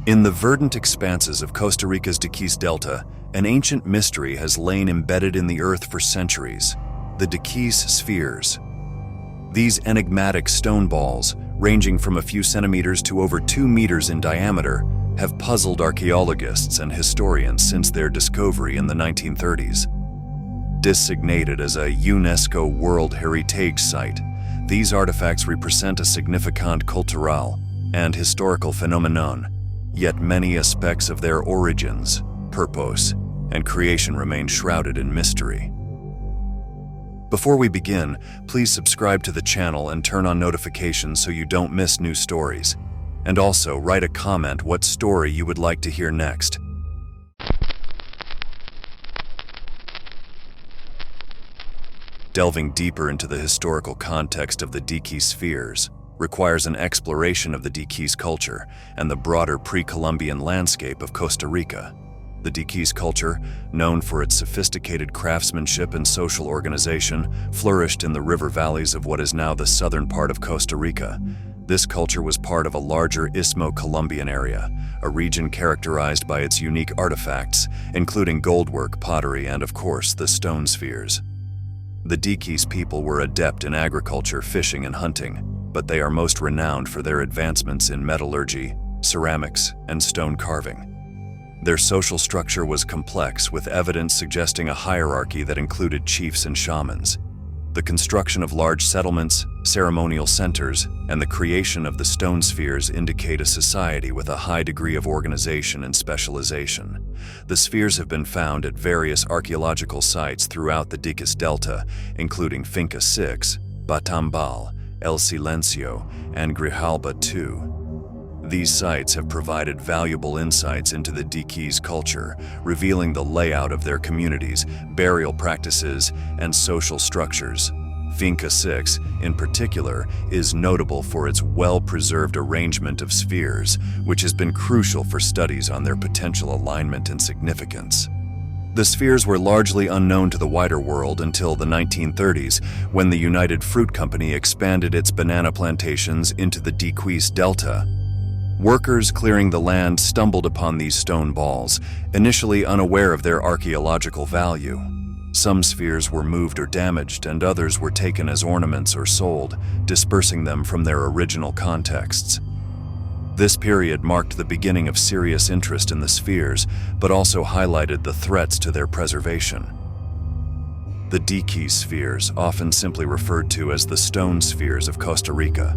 In the verdant expanses of Costa Rica's Diquis Delta, an ancient mystery has lain embedded in the earth for centuries: the Diquis Spheres. These enigmatic stone balls, ranging from a few centimeters to over 2 meters in diameter, have puzzled archaeologists and historians since their discovery in the 1930s. Designated as a UNESCO World Heritage Site, these artifacts represent a significant cultural and historical phenomenon, yet many aspects of their origins, purpose, and creation remain shrouded in mystery. Before we begin, please subscribe to the channel and turn on notifications so you don't miss new stories. And also write a comment what story you would like to hear next. Delving deeper into the historical context of the Diquis Spheres requires an exploration of the Diquis culture and the broader pre-Columbian landscape of Costa Rica. The Diquis culture, known for its sophisticated craftsmanship and social organization, flourished in the river valleys of what is now the southern part of Costa Rica. This culture was part of a larger Istmo-Columbian area, a region characterized by its unique artifacts, including goldwork, pottery, and of course, the stone spheres. The Diquis people were adept in agriculture, fishing, and hunting, but they are most renowned for their advancements in metallurgy, ceramics, and stone carving. Their social structure was complex, with evidence suggesting a hierarchy that included chiefs and shamans. The construction of large settlements, ceremonial centers, and the creation of the stone spheres indicate a society with a high degree of organization and specialization. The spheres have been found at various archaeological sites throughout the Diquis Delta, including Finca 6, Batambal, El Silencio, and Grijalba II. These sites have provided valuable insights into the Diquis culture, revealing the layout of their communities, burial practices, and social structures. Finca 6, in particular, is notable for its well-preserved arrangement of spheres, which has been crucial for studies on their potential alignment and significance. The spheres were largely unknown to the wider world until the 1930s, when the United Fruit Company expanded its banana plantations into the Diquis Delta. Workers clearing the land stumbled upon these stone balls, initially unaware of their archaeological value. Some spheres were moved or damaged, and others were taken as ornaments or sold, dispersing them from their original contexts. This period marked the beginning of serious interest in the spheres, but also highlighted the threats to their preservation. The Diquis Spheres, often simply referred to as the stone spheres of Costa Rica.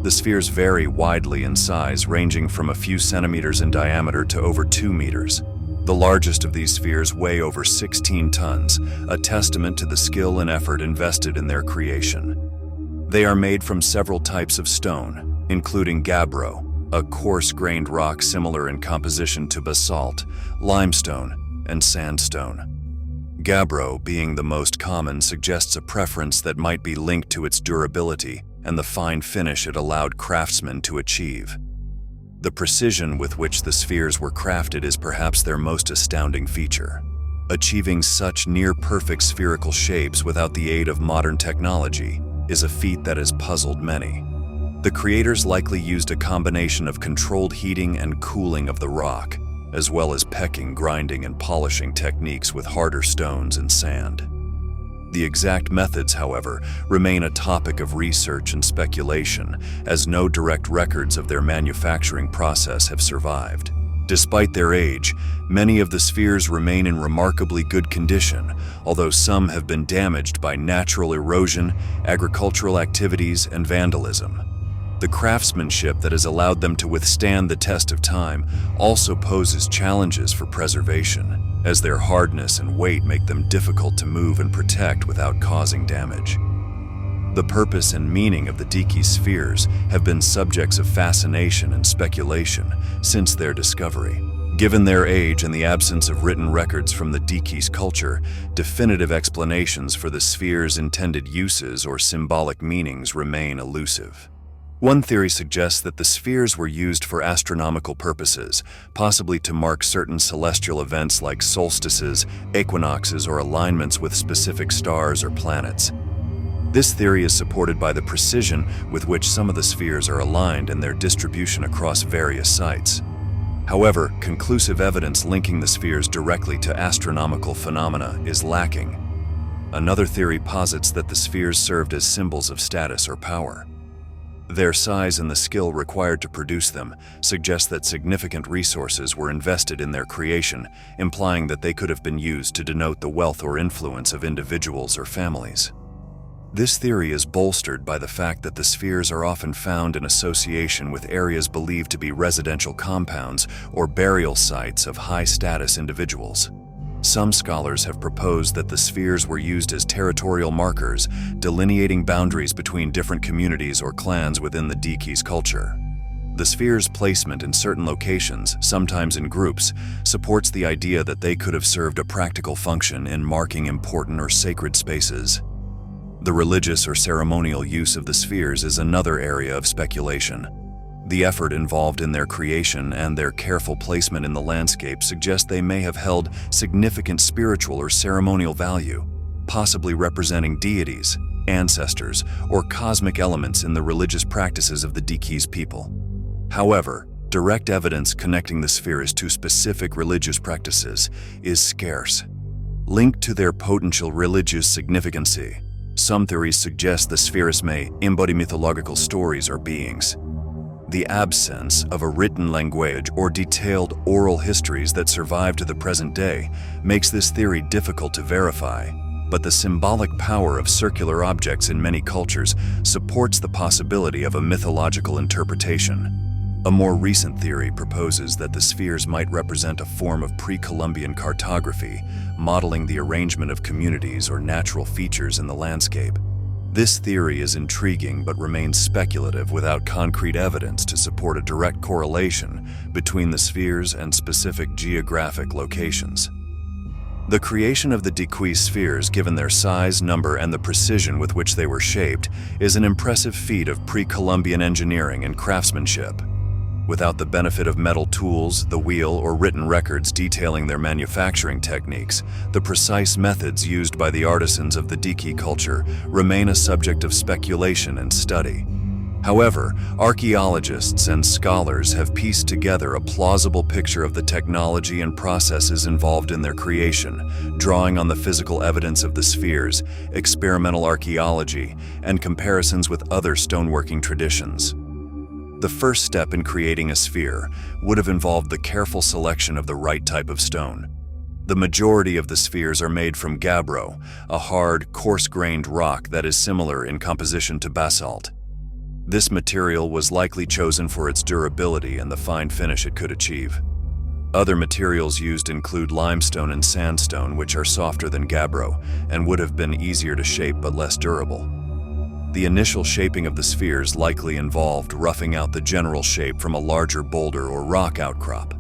The spheres vary widely in size, ranging from a few centimeters in diameter to over 2 meters. The largest of these spheres weigh over 16 tons, a testament to the skill and effort invested in their creation. They are made from several types of stone, including gabbro, a coarse-grained rock similar in composition to basalt, limestone, and sandstone. Gabbro, being the most common, suggests a preference that might be linked to its durability and the fine finish it allowed craftsmen to achieve. The precision with which the spheres were crafted is perhaps their most astounding feature. Achieving such near-perfect spherical shapes without the aid of modern technology is a feat that has puzzled many. The creators likely used a combination of controlled heating and cooling of the rock, as well as pecking, grinding, and polishing techniques with harder stones and sand. The exact methods, however, remain a topic of research and speculation, as no direct records of their manufacturing process have survived. Despite their age, many of the spheres remain in remarkably good condition, although some have been damaged by natural erosion, agricultural activities, and vandalism. The craftsmanship that has allowed them to withstand the test of time also poses challenges for preservation, as their hardness and weight make them difficult to move and protect without causing damage. The purpose and meaning of the Diquis Spheres have been subjects of fascination and speculation since their discovery. Given their age and the absence of written records from the Diquis culture, definitive explanations for the spheres' intended uses or symbolic meanings remain elusive. One theory suggests that the spheres were used for astronomical purposes, possibly to mark certain celestial events like solstices, equinoxes, or alignments with specific stars or planets. This theory is supported by the precision with which some of the spheres are aligned and their distribution across various sites. However, conclusive evidence linking the spheres directly to astronomical phenomena is lacking. Another theory posits that the spheres served as symbols of status or power. Their size and the skill required to produce them suggest that significant resources were invested in their creation, implying that they could have been used to denote the wealth or influence of individuals or families. This theory is bolstered by the fact that the spheres are often found in association with areas believed to be residential compounds or burial sites of high-status individuals. Some scholars have proposed that the spheres were used as territorial markers, delineating boundaries between different communities or clans within the Diquis culture. The spheres' placement in certain locations, sometimes in groups, supports the idea that they could have served a practical function in marking important or sacred spaces. The religious or ceremonial use of the spheres is another area of speculation. The effort involved in their creation and their careful placement in the landscape suggest they may have held significant spiritual or ceremonial value, possibly representing deities, ancestors, or cosmic elements in the religious practices of the Diquis people. However, direct evidence connecting the spheres to specific religious practices is scarce. Linked to their potential religious significance, some theories suggest the spheres may embody mythological stories or beings. The absence of a written language or detailed oral histories that survive to the present day makes this theory difficult to verify, but the symbolic power of circular objects in many cultures supports the possibility of a mythological interpretation. A more recent theory proposes that the spheres might represent a form of pre-Columbian cartography, modeling the arrangement of communities or natural features in the landscape. This theory is intriguing but remains speculative without concrete evidence to support a direct correlation between the spheres and specific geographic locations. The creation of the Diquis spheres, given their size, number, and the precision with which they were shaped, is an impressive feat of pre-Columbian engineering and craftsmanship. Without the benefit of metal tools, the wheel, or written records detailing their manufacturing techniques, the precise methods used by the artisans of the Diquis culture remain a subject of speculation and study. However, archaeologists and scholars have pieced together a plausible picture of the technology and processes involved in their creation, drawing on the physical evidence of the spheres, experimental archaeology, and comparisons with other stoneworking traditions. The first step in creating a sphere would have involved the careful selection of the right type of stone. The majority of the spheres are made from gabbro, a hard, coarse-grained rock that is similar in composition to basalt. This material was likely chosen for its durability and the fine finish it could achieve. Other materials used include limestone and sandstone, which are softer than gabbro and would have been easier to shape but less durable. The initial shaping of the spheres likely involved roughing out the general shape from a larger boulder or rock outcrop.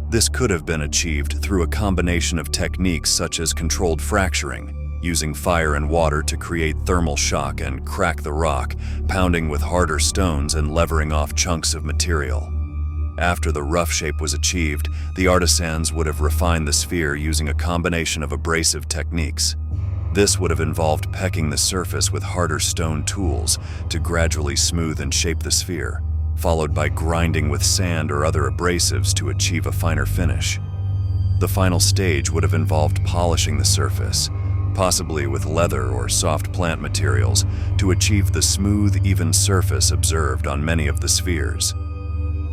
This could have been achieved through a combination of techniques such as controlled fracturing, using fire and water to create thermal shock and crack the rock, pounding with harder stones and levering off chunks of material. After the rough shape was achieved, the artisans would have refined the sphere using a combination of abrasive techniques. This would have involved pecking the surface with harder stone tools to gradually smooth and shape the sphere, followed by grinding with sand or other abrasives to achieve a finer finish. The final stage would have involved polishing the surface, possibly with leather or soft plant materials, to achieve the smooth, even surface observed on many of the spheres.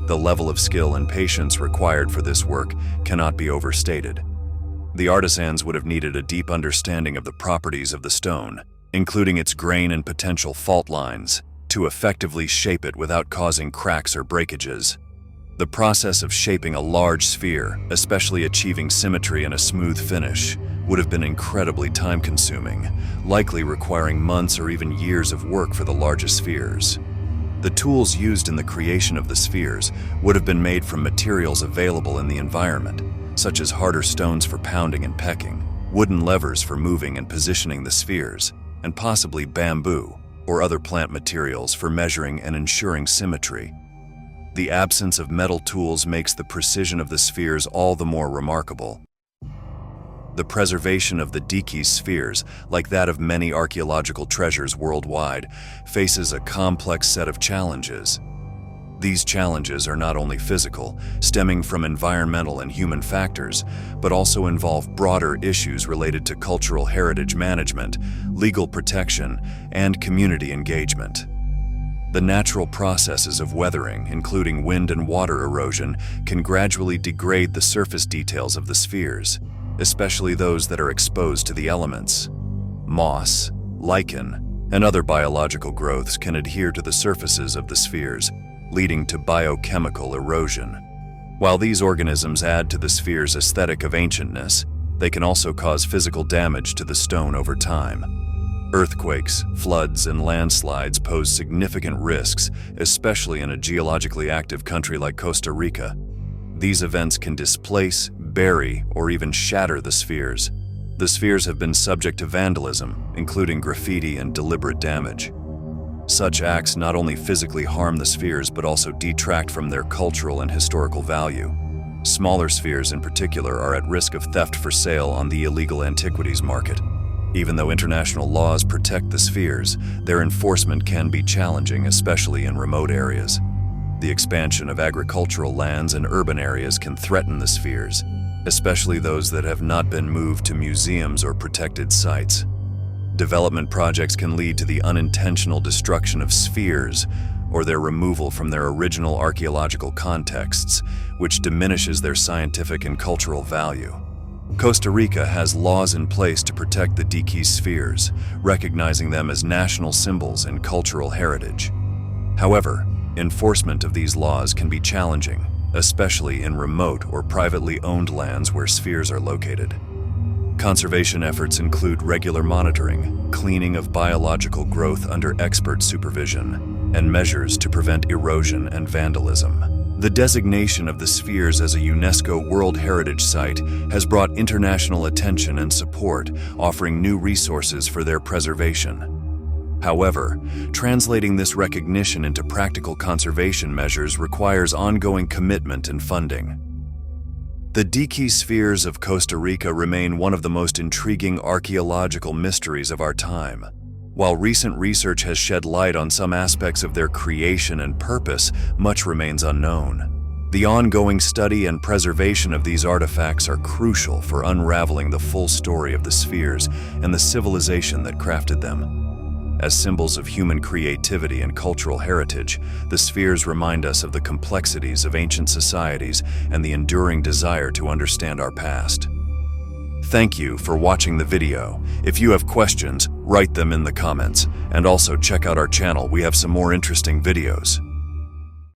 The level of skill and patience required for this work cannot be overstated. The artisans would have needed a deep understanding of the properties of the stone, including its grain and potential fault lines, to effectively shape it without causing cracks or breakages. The process of shaping a large sphere, especially achieving symmetry and a smooth finish, would have been incredibly time-consuming, likely requiring months or even years of work for the largest spheres. The tools used in the creation of the spheres would have been made from materials available in the environment, such as harder stones for pounding and pecking, wooden levers for moving and positioning the spheres, and possibly bamboo or other plant materials for measuring and ensuring symmetry. The absence of metal tools makes the precision of the spheres all the more remarkable. The preservation of the Diquis spheres, like that of many archaeological treasures worldwide, faces a complex set of challenges. These challenges are not only physical, stemming from environmental and human factors, but also involve broader issues related to cultural heritage management, legal protection, and community engagement. The natural processes of weathering, including wind and water erosion, can gradually degrade the surface details of the spheres, especially those that are exposed to the elements. Moss, lichen, and other biological growths can adhere to the surfaces of the spheres, leading to biochemical erosion. While these organisms add to the sphere's aesthetic of ancientness, they can also cause physical damage to the stone over time. Earthquakes, floods, and landslides pose significant risks, especially in a geologically active country like Costa Rica. These events can displace, bury, or even shatter the spheres. The spheres have been subject to vandalism, including graffiti and deliberate damage. Such acts not only physically harm the spheres but also detract from their cultural and historical value. Smaller spheres in particular are at risk of theft for sale on the illegal antiquities market. Even though international laws protect the spheres, their enforcement can be challenging, especially in remote areas. The expansion of agricultural lands and urban areas can threaten the spheres, especially those that have not been moved to museums or protected sites. Development projects can lead to the unintentional destruction of spheres or their removal from their original archaeological contexts, which diminishes their scientific and cultural value. Costa Rica has laws in place to protect the Diquis Spheres, recognizing them as national symbols and cultural heritage. However, enforcement of these laws can be challenging, especially in remote or privately owned lands where spheres are located. Conservation efforts include regular monitoring, cleaning of biological growth under expert supervision, and measures to prevent erosion and vandalism. The designation of the spheres as a UNESCO World Heritage Site has brought international attention and support, offering new resources for their preservation. However, translating this recognition into practical conservation measures requires ongoing commitment and funding. The Diquis Spheres of Costa Rica remain one of the most intriguing archaeological mysteries of our time. While recent research has shed light on some aspects of their creation and purpose, much remains unknown. The ongoing study and preservation of these artifacts are crucial for unraveling the full story of the spheres and the civilization that crafted them. As symbols of human creativity and cultural heritage, the spheres remind us of the complexities of ancient societies and the enduring desire to understand our past. Thank you for watching the video. If you have questions, write them in the comments. And also check out our channel, we have some more interesting videos.